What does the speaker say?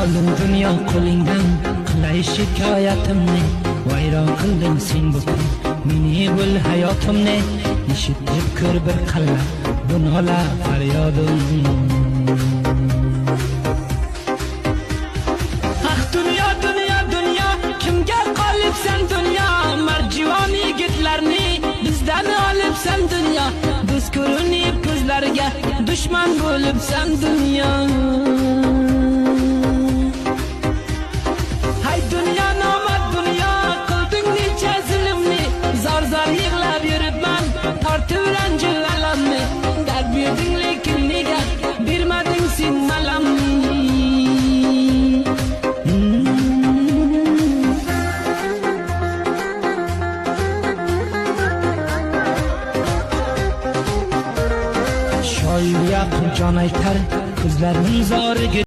Olim dünya qo'lingdan qilay shikoyatimni, vayron qilding sen butun meni gul hayotimni. Eshitib ko'r bir qalla bu nola faryodim. Ah dunyo dunyo dunyo, kimga qolibsan dunyo? Marjivon yigitlarni bizdan olibsan dunyo. Biz ko'rinib ko'zlariga dushman bo'libsan dunyo. Hay dunyo nomard dunyo, qilding necha zulmni. Zor zor yig'lab yuribman, tortib ranjil alamni. Dard berding lekin nega bermading sen malamni? Shoir Yaqub jon aytar ko'zlarining zoriga